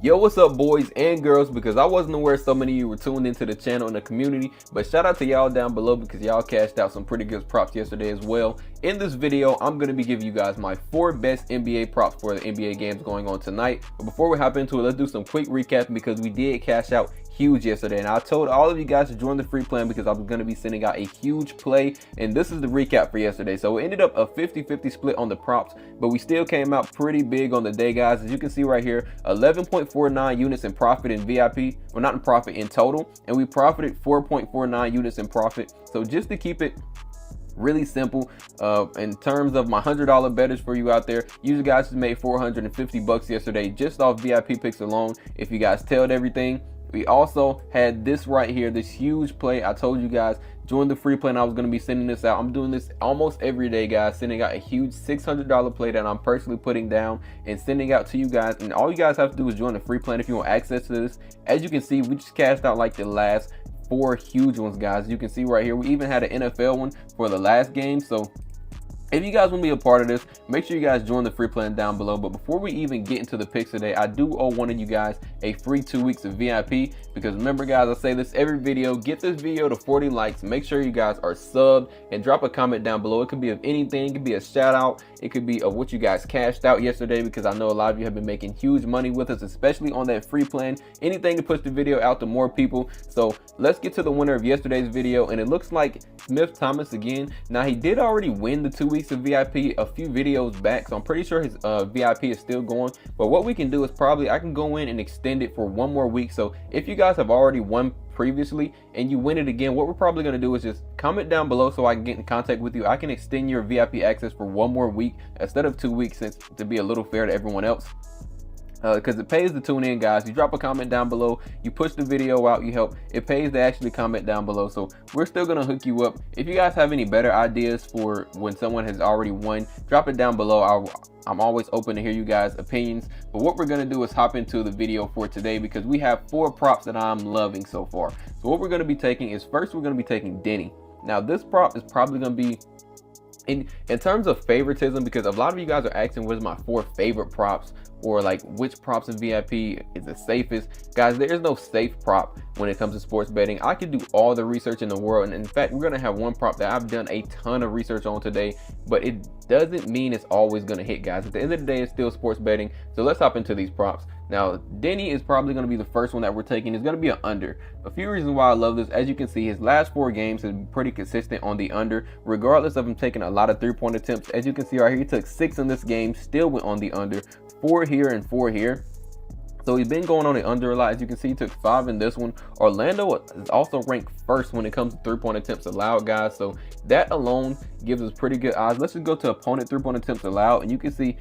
Yo, what's up boys and girls? Because I wasn't aware so many of you were tuned into the channel and the community, but shout out to y'all down below because y'all cashed out some pretty good props yesterday as well. In this video, I'm going to be giving you guys my 4 best NBA props for the NBA games going on tonight. But before we hop into it, let's do some quick recap because we did cash out huge yesterday, and I told all of you guys to join the free plan because I was going to be sending out a huge play, and this is the recap for yesterday. So it ended up a 50-50 split on the props, but we still came out pretty big on the day, guys. As you can see right here, 11.49 units in profit in VIP, well, not in profit, in total, and we profited 4.49 units in profit. So just to keep it really simple, in terms of my $100 bettors for you out there, you guys just made 450 bucks yesterday just off VIP picks alone if you guys tailed everything. We also had this right here, this huge play. I told you guys, join the free plan. I was going to be sending this out. I'm doing this almost every day, guys, sending out a huge $600 play that I'm personally putting down and sending out to you guys. And all you guys have to do is join the free plan if you want access to this. As you can see, we just cashed out like the last 4 huge ones, guys. You can see right here, we even had an NFL one for the last game. So if you guys want to be a part of this, make sure you guys join the free plan down below. But before we even get into the picks today, I do owe one of you guys a free 2 weeks of VIP. Because remember, guys, I say this every video, get this video to 40 likes. Make sure you guys are subbed and drop a comment down below. It could be of anything. It could be a shout out. It could be of what you guys cashed out yesterday, because I know a lot of you have been making huge money with us, especially on that free plan. Anything to push the video out to more people. So let's get to the winner of yesterday's video, and it looks like Smith Thomas again. Now, he did already win the 2 weeks of VIP a few videos back, so I'm pretty sure his VIP is still going. But what we can do is probably I can go in and extend it for 1 more week. So if you guys have already won previously and you win it again, what we're probably going to do is just comment down below so I can get in contact with you. I can extend your VIP access for 1 more week instead of 2 weeks, since to be a little fair to everyone else. Because it pays to tune in, guys. You drop a comment down below, you push the video out, you help. It pays to actually comment down below. So we're still gonna hook you up. If you guys have any better ideas for when someone has already won, drop it down below. I'm always open to hear you guys' opinions. But what we're gonna do is hop into the video for today, because we have 4 props that I'm loving so far. So what we're gonna be taking is, first we're gonna be taking Deni. Now this prop is probably gonna be in terms of favoritism, because a lot of you guys are asking what's my 4 favorite props, or like which props in VIP is the safest. Guys, there is no safe prop when it comes to sports betting. I can do all the research in the world, and in fact, we're gonna have one prop that I've done a ton of research on today, but it doesn't mean it's always gonna hit, guys. At the end of the day, it's still sports betting. So let's hop into these props. Now, Deni is probably going to be the first one that we're taking. It's going to be an under. A few reasons why I love this. As you can see, his last 4 games have been pretty consistent on the under, regardless of him taking a lot of 3-point attempts. As you can see right here, he took 6 in this game, still went on the under, 4 here and 4 here. So he's been going on the under a lot. As you can see, he took 5 in this one. Orlando is also ranked first when it comes to 3-point attempts allowed, guys. So that alone gives us pretty good odds. Let's just go to opponent 3-point attempts allowed, and you can see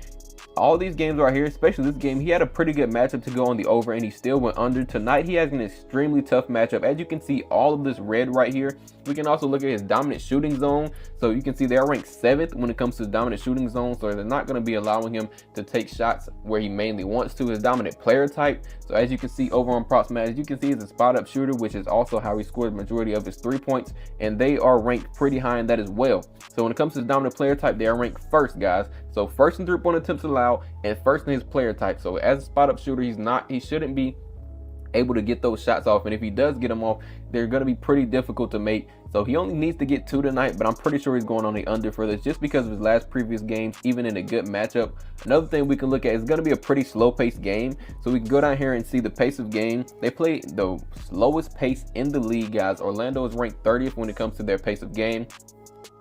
all these games right here, especially this game, he had a pretty good matchup to go on the over, and he still went under. Tonight, he has an extremely tough matchup. As you can see, all of this red right here. We can also look at his dominant shooting zone. So you can see they're ranked 7th when it comes to the dominant shooting zone. So they're not going to be allowing him to take shots where he mainly wants to. His dominant player type. So as you can see over on props, man, as you can see, he's a spot up shooter, which is also how he scored the majority of his 3 points. And they are ranked pretty high in that as well. So when it comes to his dominant player type, they are ranked first, guys. So first in 3-point attempts allowed and first in his player type. So as a spot up shooter, he shouldn't be able to get those shots off, and if he does get them off, they're going to be pretty difficult to make. So he only needs to get 2 tonight, but I'm pretty sure he's going on the under for this just because of his last previous games, even in a good matchup. Another thing we can look at is going to be a pretty slow paced game. So we can go down here and see the pace of game. They play the slowest pace in the league, guys. Orlando is ranked 30th when it comes to their pace of game.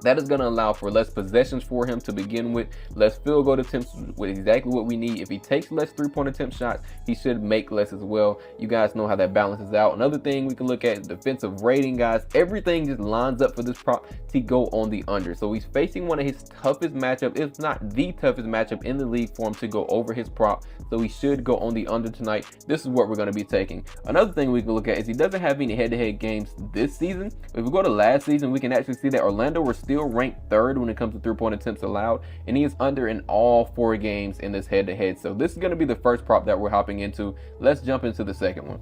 That is going to allow for less possessions for him to begin with, less field goal attempts, with exactly what we need. If he takes less 3-point attempt shots, he should make less as well. You guys know how that balances out. Another thing we can look at is defensive rating, guys. Everything just lines up for this prop to go on the under. So he's facing one of his toughest matchups, if not the toughest matchup in the league, for him to go over his prop. So he should go on the under tonight. This is what we're going to be taking. Another thing we can look at is he doesn't have any head-to-head games this season. If we go to last season, we can actually see that Orlando were still ranked 3rd when it comes to 3-point attempts allowed, and he is under in all 4 games in this head-to-head. So this is going to be the first prop that we're hopping into. Let's jump into the second one.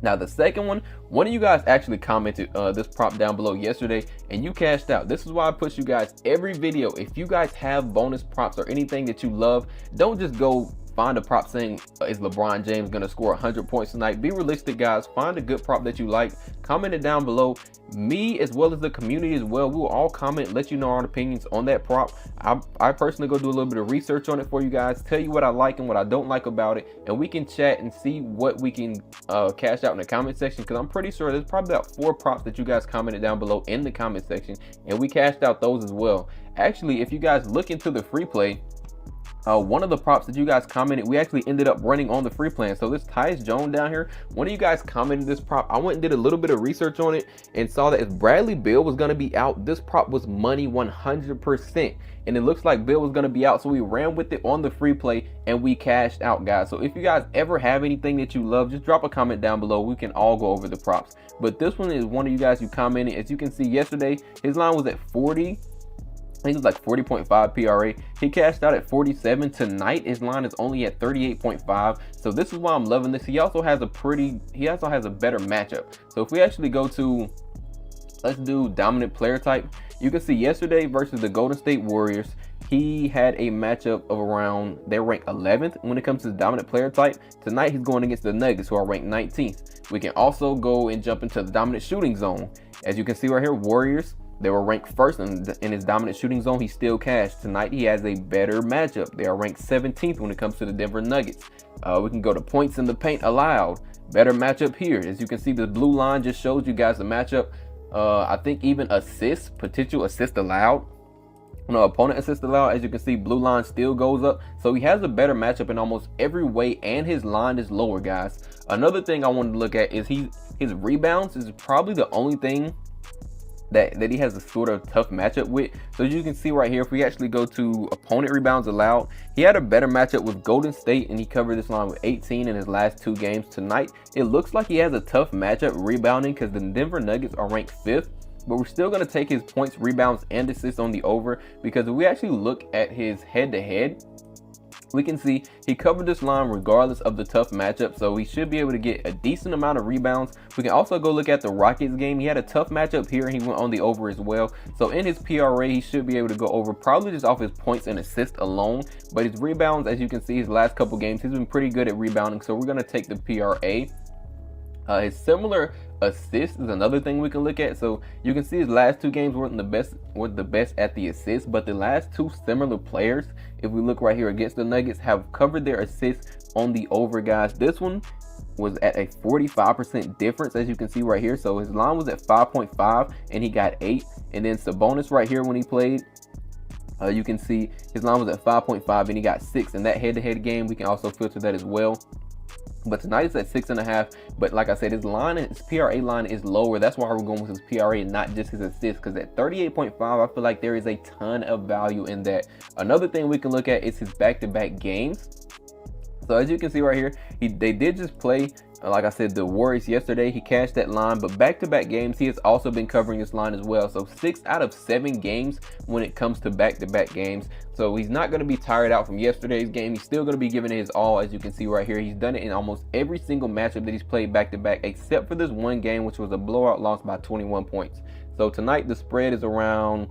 Now the second one of you guys actually commented this prop down below yesterday, and you cashed out. This is why I push you guys every video. If you guys have bonus props or anything that you love, don't just go find a prop saying, is LeBron James going to score 100 points tonight? Be realistic, guys. Find a good prop that you like. Comment it down below. Me, as well as the community as well, we will all comment, let you know our opinions on that prop. I personally go do a little bit of research on it for you guys, tell you what I like and what I don't like about it, and we can chat and see what we can cash out in the comment section, because I'm pretty sure there's probably about 4 props that you guys commented down below in the comment section, and we cashed out those as well. Actually, if you guys look into the free play, one of the props that you guys commented, we actually ended up running on the free plan. So this Tyus Jones down here, one of you guys commented this prop. I went and did a little bit of research on it and saw that if Bradley Beal was going to be out, this prop was money 100%, and it looks like Beal was going to be out, so we ran with it on the free play and we cashed out, guys. So if you guys ever have anything that you love, just drop a comment down below. We can all go over the props, but this one is one of you guys who commented. As you can see, yesterday his line was at 40. I think it was like 40.5 PRA. He cashed out at 47. Tonight his line is only at 38.5. So this is why I'm loving this. He also has a better matchup. So if we actually go to, let's do dominant player type, you can see yesterday versus the Golden State Warriors, he had a matchup of around, they're ranked 11th when it comes to the dominant player type. Tonight he's going against the Nuggets, who are ranked 19th. We can also go and jump into the dominant shooting zone. As you can see right here, Warriors, they were ranked first in his dominant shooting zone. He still cashed. Tonight he has a better matchup. They are ranked 17th when it comes to the Denver Nuggets. We can go to points in the paint allowed. Better matchup here. As you can see, the blue line just shows you guys the matchup. I think even assists, potential assist allowed. No, opponent assist allowed. As you can see, blue line still goes up. So he has a better matchup in almost every way, and his line is lower, guys. Another thing I wanted to look at is his rebounds is probably the only thing that he has a sort of tough matchup with. So as you can see right here, if we actually go to opponent rebounds allowed, he had a better matchup with Golden State, and he covered this line with 18 in his last 2 games. Tonight it looks like he has a tough matchup rebounding, because the Denver Nuggets are ranked 5th, but we're still going to take his points, rebounds, and assists on the over, because if we actually look at his head-to-head, we can see he covered this line regardless of the tough matchup, so he should be able to get a decent amount of rebounds. We can also go look at the Rockets game. He had a tough matchup here, and he went on the over as well. So in his PRA, he should be able to go over probably just off his points and assists alone. But his rebounds, as you can see, his last couple games, he's been pretty good at rebounding, so we're going to take the PRA. His similar assists is another thing we can look at. So you can see his last 2 games weren't the best at the assists, but the last 2 similar players, if we look right here against the Nuggets, have covered their assists on the over, guys. This one was at a 45% difference, as you can see right here. So his line was at 5.5 and he got 8. And then Sabonis right here, when he played, you can see his line was at 5.5 and he got 6. In that head-to-head game, we can also filter that as well. But tonight it's at 6.5. But like I said, his PRA line is lower. That's why we're going with his PRA and not just his assists, because at 38.5, I feel like there is a ton of value in that. Another thing we can look at is his back-to-back games. So as you can see right here, they did just play, like I said, the Warriors yesterday. He cashed that line, but back-to-back games, he has also been covering this line as well. So 6 out of 7 games when it comes to back-to-back games. So he's not going to be tired out from yesterday's game. He's still going to be giving it his all, as you can see right here. He's done it in almost every single matchup that he's played back-to-back, except for this one game, which was a blowout loss by 21 points. So tonight the spread is around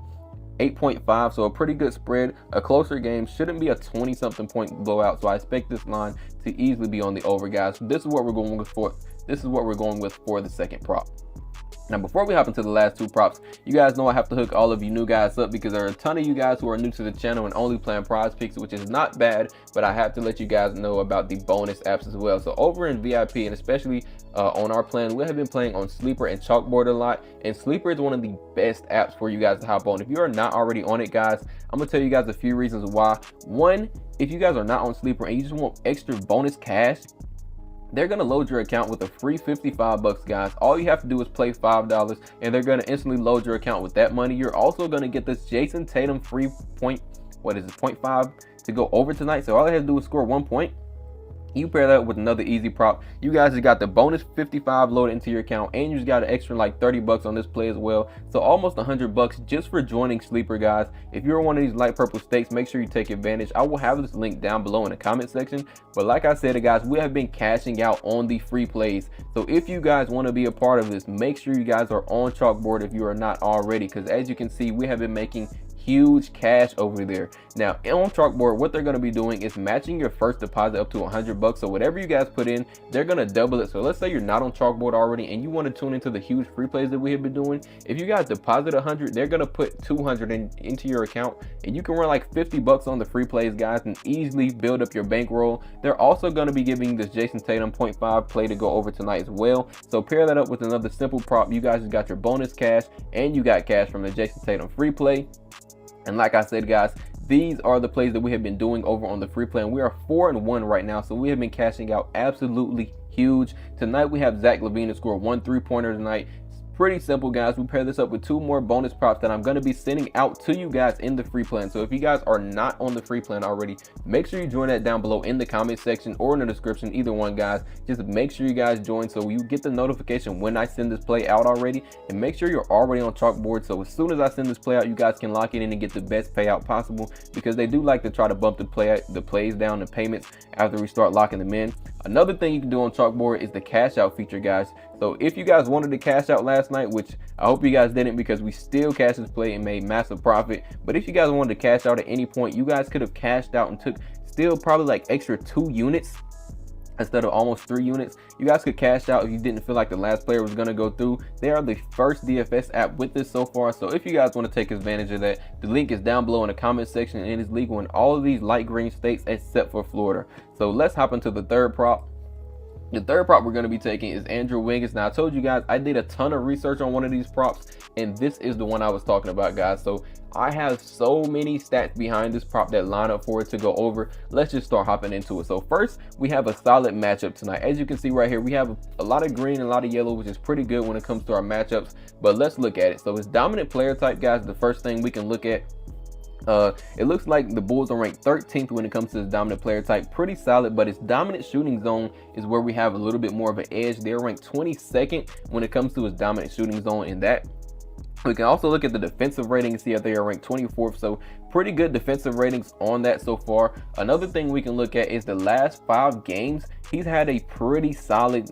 8.5, so a pretty good spread. A closer game shouldn't be a 20-something point blowout, so I expect this line to easily be on the over, guys. So this is what we're going with for the second prop. Now, before we hop into the last 2 props, you guys know I have to hook all of you new guys up, because there are a ton of you guys who are new to the channel and only playing prize picks, which is not bad, but I have to let you guys know about the bonus apps as well. So over in VIP, and especially on our plan, we have been playing on Sleeper and Chalkboard a lot, and Sleeper is one of the best apps for you guys to hop on. If you are not already on it, guys, I'm gonna tell you guys a few reasons why. One, if you guys are not on Sleeper and you just want extra bonus cash, they're going to load your account with a free 55 bucks, guys. All you have to do is play $5 and they're going to instantly load your account with that money. You're also going to get this Jason Tatum free 0.5 to go over tonight. So all I have to do is score 1 point. You pair that with another easy prop, you guys just got the bonus 55 loaded into your account, and you just got an extra like 30 bucks on this play as well. So almost 100 bucks just for joining Sleeper, guys. If you're one of these light purple stakes, make sure you take advantage. I will have this link down below in the comment section. But like I said, guys, we have been cashing out on the free plays. So if you guys want to be a part of this, make sure you guys are on Chalkboard if you are not already, because as you can see, we have been making huge cash over there. Now on Chalkboard, what they're going to be doing is matching your first deposit up to $100. So whatever you guys put in, they're going to double it. So let's say you're not on Chalkboard already and you want to tune into the huge free plays that we have been doing. If you guys deposit 100, they're going to put 200 into your account, and you can run like $50 on the free plays, guys, and easily build up your bankroll. They're also going to be giving this Jason Tatum 0.5 play to go over tonight as well. So pair that up with another simple prop. You guys just got your bonus cash and you got cash from the Jason Tatum free play. And like I said, guys, these are the plays that we have been doing over on the free play, and we are 4-1 right now. So we have been cashing out absolutely huge. Tonight we have Zach LaVine to score 1 3-pointer tonight. Pretty simple, guys. We pair this up with 2 more bonus props that I'm going to be sending out to you guys in the free plan. So if you guys are not on the free plan already, make sure you join that down below in the comment section or in the description. Either one, guys. Just make sure you guys join so you get the notification when I send this play out already, and make sure you're already on Chalkboard. So as soon as I send this play out, you guys can lock it in and get the best payout possible, because they do like to try to bump the plays down, the payments, after we start locking them in. Another thing you can do on Chalkboard is the cash out feature, guys. So if you guys wanted to cash out last night, which I hope you guys didn't, because we still cashed this play and made massive profit, but if you guys wanted to cash out at any point, you guys could have cashed out and took still probably like extra 2 units instead of almost 3 units. You guys could cash out if you didn't feel like the last player was going to go through. They are the first DFS app with this so far. So if you guys want to take advantage of that, the link is down below in the comment section, and it's legal in all of these light green states except for Florida. So let's hop into the third prop. The third prop we're going to be taking is Andrew Wiggins. Now I told you guys I did a ton of research on one of these props, and this is the one I was talking about, guys. So I have so many stats behind this prop that line up for it to go over. Let's just start hopping into it. So first, we have a solid matchup tonight. As you can see right here, we have a lot of green and a lot of yellow, which is pretty good when it comes to our matchups. But let's look at it. So it's dominant player type, guys. The first thing we can look at. It looks like the Bulls are ranked 13th when it comes to this dominant player type. Pretty solid, but its dominant shooting zone is where we have a little bit more of an edge. They're ranked 22nd when it comes to its dominant shooting zone in that. We can also look at the defensive rating and see that they are ranked 24th. So pretty good defensive ratings on that so far. Another thing we can look at is the last 5 games. He's had a pretty solid,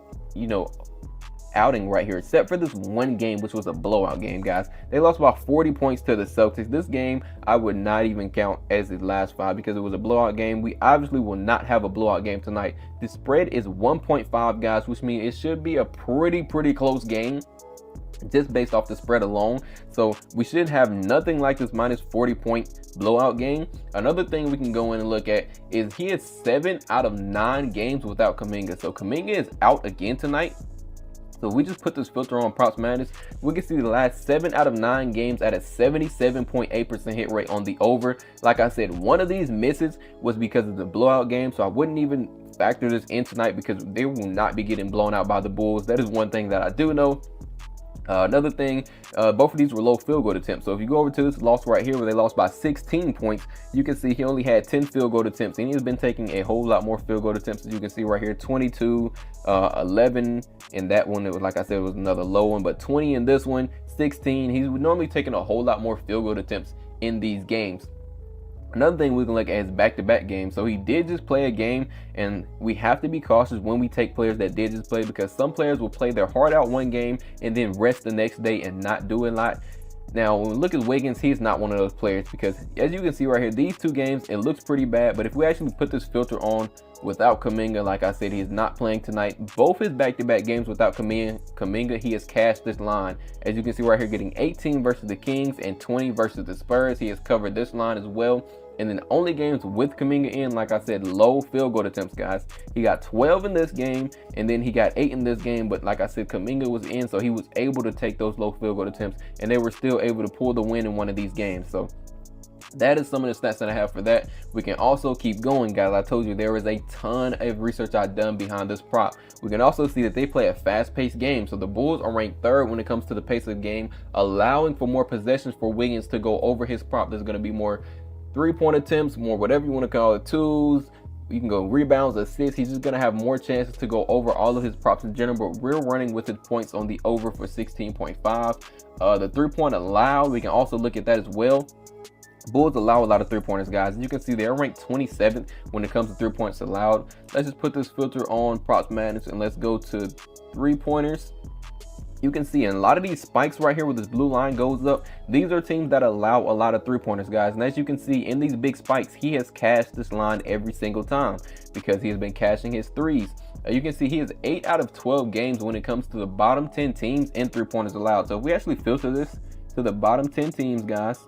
outing right here, except for this one game, which was a blowout game, guys. They lost about 40 points to the Celtics. This game I would not even count as his last 5 because it was a blowout game. We obviously will not have a blowout game tonight. The spread is 1.5, guys, which means it should be a pretty close game just based off the spread alone. So we should have nothing like this minus 40-point blowout game. Another thing we can go in and look at is he is 7 out of 9 games without Kuminga. So Kuminga is out again tonight. So we just put this filter on Props Madness. We can see the last 7 out of 9 games at a 77.8% hit rate on the over. Like I said, one of these misses was because of the blowout game. So I wouldn't even factor this in tonight because they will not be getting blown out by the Bulls. That is one thing that I do know. Another thing, both of these were low field goal attempts. So if you go over to this loss right here where they lost by 16 points, you can see he only had 10 field goal attempts, and he has been taking a whole lot more field goal attempts. As you can see right here, 22, 11 in that one. It was, like I said, it was another low one, but 20 in this one, 16. He's normally taking a whole lot more field goal attempts in these games. Another thing we can look at is back-to-back games. So he did just play a game, and we have to be cautious when we take players that did just play, because some players will play their heart out one game and then rest the next day and not do a lot. Now, when we look at Wiggins, he's not one of those players, because as you can see right here, these 2 games, it looks pretty bad. But if we actually put this filter on without Kuminga, like I said, he is not playing tonight. Both his back-to-back games without Kuminga, he has cashed this line. As you can see right here, getting 18 versus the Kings and 20 versus the Spurs. He has covered this line as well. And then only games with Kuminga in, like I said, low field goal attempts, guys. He got 12 in this game, and then he got 8 in this game. But like I said, Kuminga was in, so he was able to take those low field goal attempts, and they were still able to pull the win in one of these games. So that is some of the stats that I have for that. We can also keep going, guys. I told you there is a ton of research I've done behind this prop. We can also see that they play a fast-paced game. So the Bulls are ranked 3rd when it comes to the pace of the game, allowing for more possessions for Wiggins to go over his prop. There's going to be more 3-point attempts, more whatever you want to call it, twos. You can go rebounds, assists. He's just going to have more chances to go over all of his props in general, but we're running with his points on the over for 16.5. The 3-point allowed, we can also look at that as well. Bulls allow a lot of 3-pointers, guys. And you can see they're ranked 27th when it comes to 3-points allowed. Let's just put this filter on Props Madness and let's go to 3-pointers. You can see in a lot of these spikes right here where this blue line goes up, these are teams that allow a lot of three-pointers, guys. And as you can see in these big spikes, he has cashed this line every single time because he has been cashing his threes. You can see he is 8 out of 12 games when it comes to the bottom 10 teams in three-pointers allowed. So if we actually filter this to the bottom 10 teams, guys,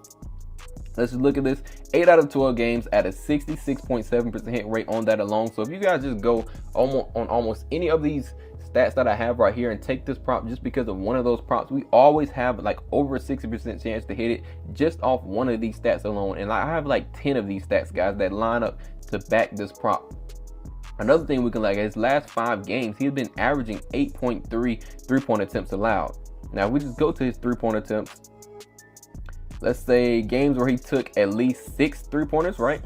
let's just look at this. 8 out of 12 games at a 66.7% hit rate on that alone. So if you guys just go on almost any of these stats that I have right here and take this prop just because of one of those props, we always have like over a 60% chance to hit it just off one of these stats alone. And I have like 10 of these stats, guys, that line up to back this prop. Another thing we can look at, his last 5 games, he's been averaging 8.3 three-point attempts allowed. Now if we just go to his three-point attempts, let's say games where he took at least 6 three-pointers, right?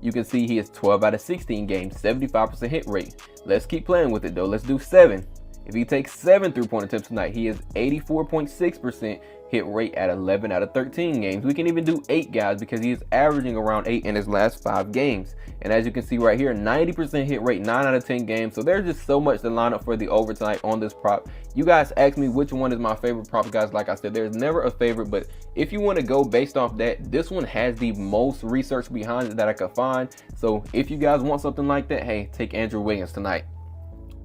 You can see he is 12 out of 16 games, 75% hit rate. Let's keep playing with it though. Let's do 7. If he takes 7 three-point attempts tonight, he is 84.6% hit rate at 11 out of 13 games. We can even do 8, guys, because he is averaging around 8 in his last 5 games. And as you can see right here, 90% hit rate, 9 out of 10 games. So there's just so much to line up for the over tonight on this prop. You guys asked me which one is my favorite prop, guys. Like I said, there's never a favorite, but if you want to go based off that, this one has the most research behind it that I could find. So if you guys want something like that, hey, take Andrew Wiggins tonight.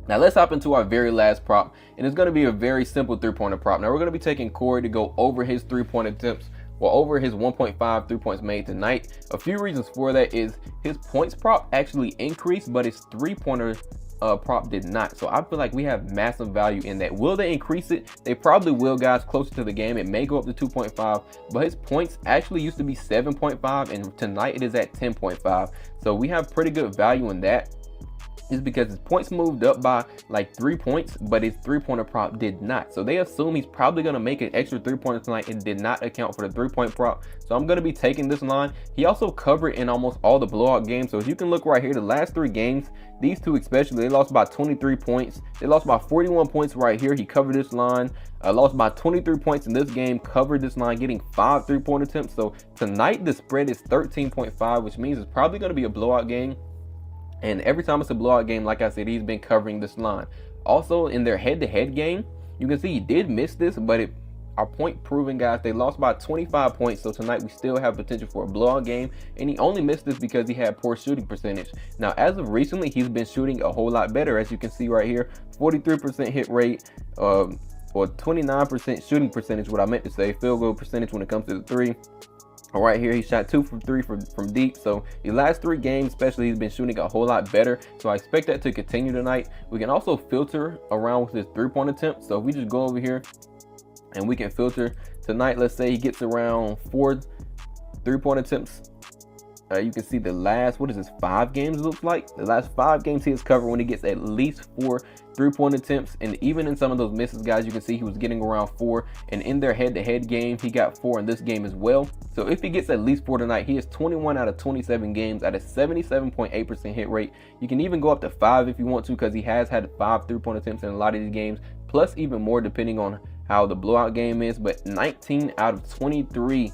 Now let's hop into our very last prop, and it's going to be a very simple three-pointer prop. Now we're going to be taking Corey to go over his three-point attempts, well, over his 1.5 3-points made tonight. A few reasons for that is his points prop actually increased, but his three-pointer prop did not. So I feel like we have massive value in that. Will they increase it? They probably will, guys. Closer to the game, it may go up to 2.5, but his points actually used to be 7.5, and tonight it is at 10.5. So we have pretty good value in that. Is because his points moved up by like 3 points, but his three-pointer prop did not. So they assume he's probably going to make an extra three-pointer tonight and did not account for the 3-point prop. So I'm going to be taking this line. He also covered in almost all the blowout games. So as you can look right here, the last 3 games, these two especially, they lost by 23 points. They lost by 41 points right here. He covered this line. Lost by 23 points in this game, covered this line, getting 5 3-point attempts. So tonight the spread is 13.5, which means it's probably going to be a blowout game. And every time it's a blowout game, like I said, he's been covering this line. Also, in their head-to-head game, you can see he did miss this, but our point proven, guys, they lost by 25 points. So tonight we still have potential for a blowout game. And he only missed this because he had poor shooting percentage. Now, as of recently, he's been shooting a whole lot better. As you can see right here, 43% hit rate, or 29% shooting percentage, what I meant to say, field goal percentage when it comes to the 3. Right here, he shot 2 from 3 from deep. So the last 3 games, especially, he's been shooting a whole lot better. So I expect that to continue tonight. We can also filter around with his 3-point attempt. So if we just go over here and we can filter tonight, let's say he gets around 4 3-point attempts. You can see the last, 5 games looks like. The last 5 games he has covered when he gets at least 4 3-point attempts. And even in some of those misses, guys, you can see he was getting around 4. And in their head-to-head game, he got 4 in this game as well. So if he gets at least 4 tonight, he is 21 out of 27 games at a 77.8% hit rate. You can even go up to 5 if you want to, because he has had 5 3-point attempts in a lot of these games, plus even more depending on how the blowout game is. But 19 out of 23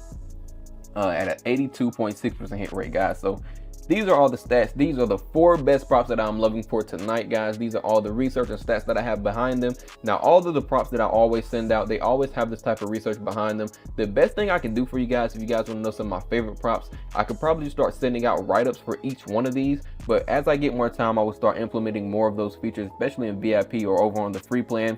at an 82.6% hit rate, guys. So these are all the stats. These are the 4 best props that I'm looking for tonight, guys. These are all the research and stats that I have behind them. Now, all of the props that I always send out, they always have this type of research behind them. The best thing I can do for you guys, if you guys want to know some of my favorite props, I could probably start sending out write-ups for each one of these. But as I get more time, I will start implementing more of those features, especially in VIP or over on the free plan.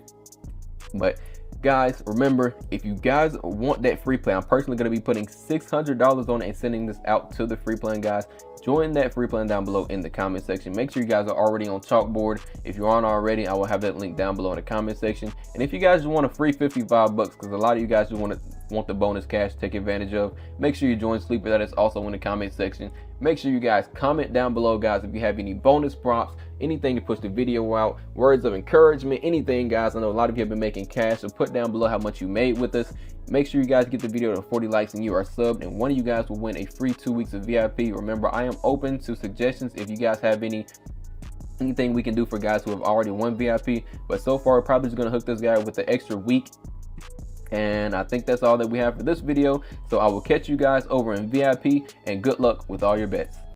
But guys, remember, if you guys want that free plan, I'm personally going to be putting $600 on it and sending this out to the free plan, guys. Join that free plan down below in the comment section. Make sure you guys are already on Chalkboard. If you aren't already, I will have that link down below in the comment section. And if you guys just want a free 55 bucks, because a lot of you guys just want the bonus cash to take advantage of, make sure you join Sleeper. That is also in the comment section. Make sure you guys comment down below, guys, if you have any bonus props, anything to push the video out, words of encouragement, anything, guys. I know a lot of you have been making cash, so put down below how much you made with us. Make sure you guys get the video to 40 likes and you are subbed, and one of you guys will win a free 2 weeks of VIP. Remember, I am open to suggestions if you guys have anything we can do for guys who have already won VIP. But so far, we're probably just going to hook this guy with the extra week. And I think that's all that we have for this video. So I will catch you guys over in VIP, and good luck with all your bets.